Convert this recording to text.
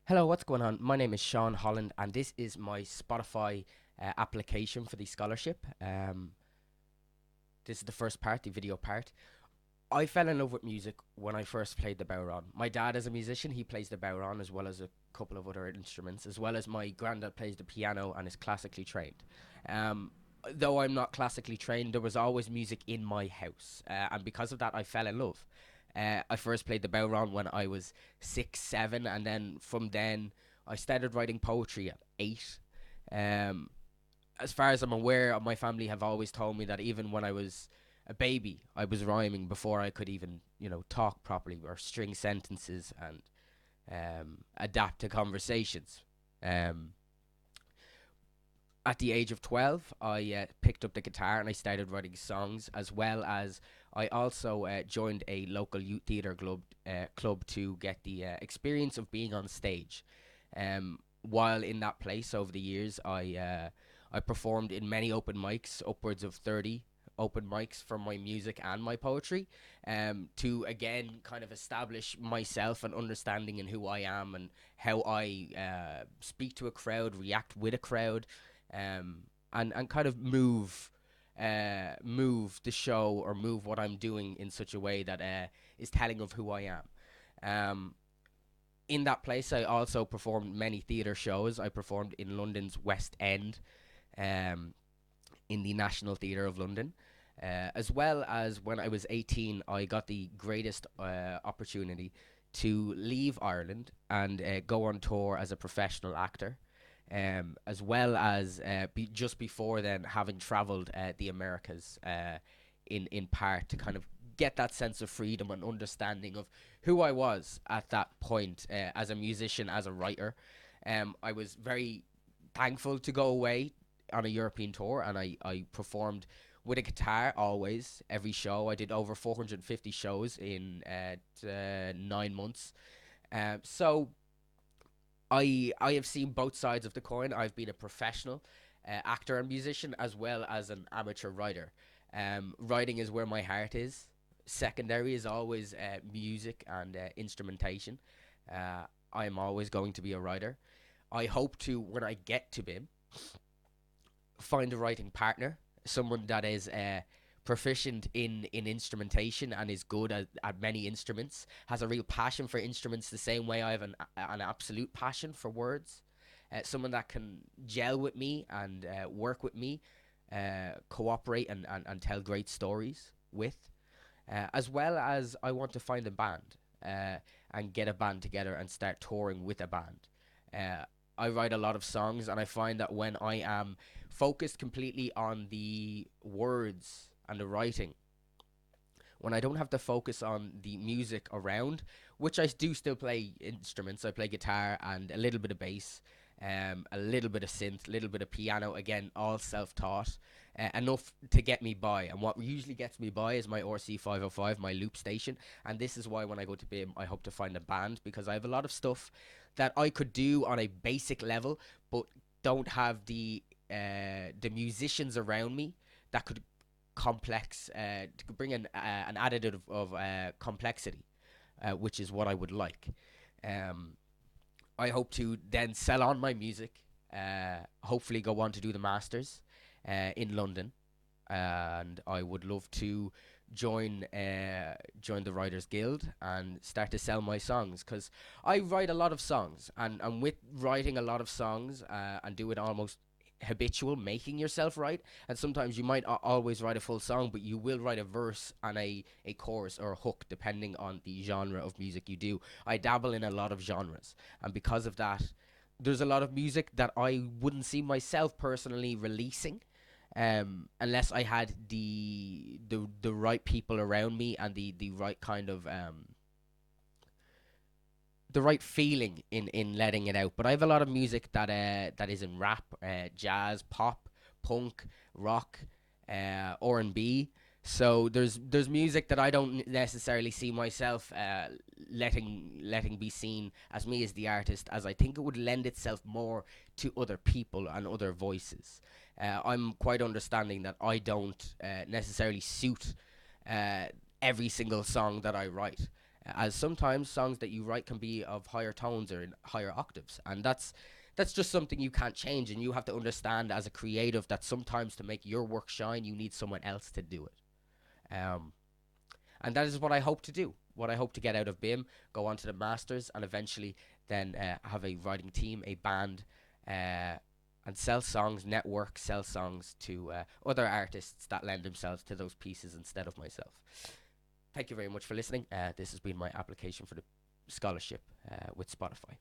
Hello, what's going on? My name is Sean Holland, and this is my Spotify application for the scholarship. This is the first part, the video part. I fell in love with music when I first played the bowron. My dad is a musician; he plays the bowron as well as a couple of other instruments, as well as my granddad plays the piano and is classically trained. Um, though I'm not classically trained, there was always music in my house, and because of that, I fell in love. I first played the bowron when I was 6, 7, and then from then I started writing poetry at 8. Um, as far as I'm aware, my family have always told me that even when I was a baby, I was rhyming before I could even, talk properly or string sentences and adapt to conversations. Um, at the age of 12, I picked up the guitar and I started writing songs, as well as I also joined a local youth theatre club to get the experience of being on stage. While in that place over the years, I performed in many open mics, upwards of 30 open mics for my music and my poetry, to again kind of establish myself and understanding in who I am and how I speak to a crowd, react with a crowd, and kind of move the show or move what I'm doing in such a way that is telling of who I am. Um, in that place, I also performed many theatre shows. I performed in London's West End, um, in the National Theatre of London. As well as when I was 18, I got the greatest opportunity to leave Ireland and go on tour as a professional actor. As well as just before then, having travelled the Americas in part to kind of get that sense of freedom and understanding of who I was at that point as a musician, as a writer. I was very thankful to go away on a European tour, and I performed with a guitar always every show. I did over 450 shows in 9 months. So I have seen both sides of the coin. I've been a professional actor and musician as well as an amateur writer. Writing is where my heart is. Secondary is always music and instrumentation. I am always going to be a writer. I hope to, when I get to BIM, find a writing partner, someone that is proficient in instrumentation and is good at many instruments, has a real passion for instruments the same way I have an absolute passion for words. Someone that can gel with me and work with me, cooperate and tell great stories with. As well as I want to find a band and get a band together and start touring with a band. Uh, I write a lot of songs, and I find that when I am focused completely on the words and the writing, when I don't have to focus on the music around, which I do still play instruments. I play guitar and a little bit of bass, a little bit of synth, a little bit of piano. Again, all self-taught, enough to get me by. And what usually gets me by is my RC 505, my loop station. And this is why when I go to BIM, I hope to find a band, because I have a lot of stuff that I could do on a basic level, but don't have the musicians around me that could bring an additive of complexity, which is what I would like. Um, I hope to then sell on my music. Hopefully, go on to do the masters in London, and I would love to join the Writers Guild and start to sell my songs, because I write a lot of songs, and with writing a lot of songs and do it almost habitual, making yourself write. And sometimes you might always write a full song, but you will write a verse and a chorus or a hook depending on the genre of music you do. I dabble in a lot of genres, and because of that, there's a lot of music that I wouldn't see myself personally releasing, unless I had the right people around me and the right kind of the right feeling in letting it out. But I have a lot of music that is in rap, jazz, pop, punk, rock, R&B. So there's music that I don't necessarily see myself letting be seen as me as the artist, as I think it would lend itself more to other people and other voices. I'm quite understanding that I don't necessarily suit uh, every single song that I write. as sometimes songs that you write can be of higher tones or in higher octaves, and that's just something you can't change, and you have to understand as a creative that sometimes to make your work shine, you need someone else to do it. And that is what I hope to do. What I hope to get out of BIM, go on to the masters, and eventually then have a writing team, a band, and sell songs, network, sell songs to other artists that lend themselves to those pieces instead of myself. Thank you very much for listening. This has been my application for the scholarship with Spotify.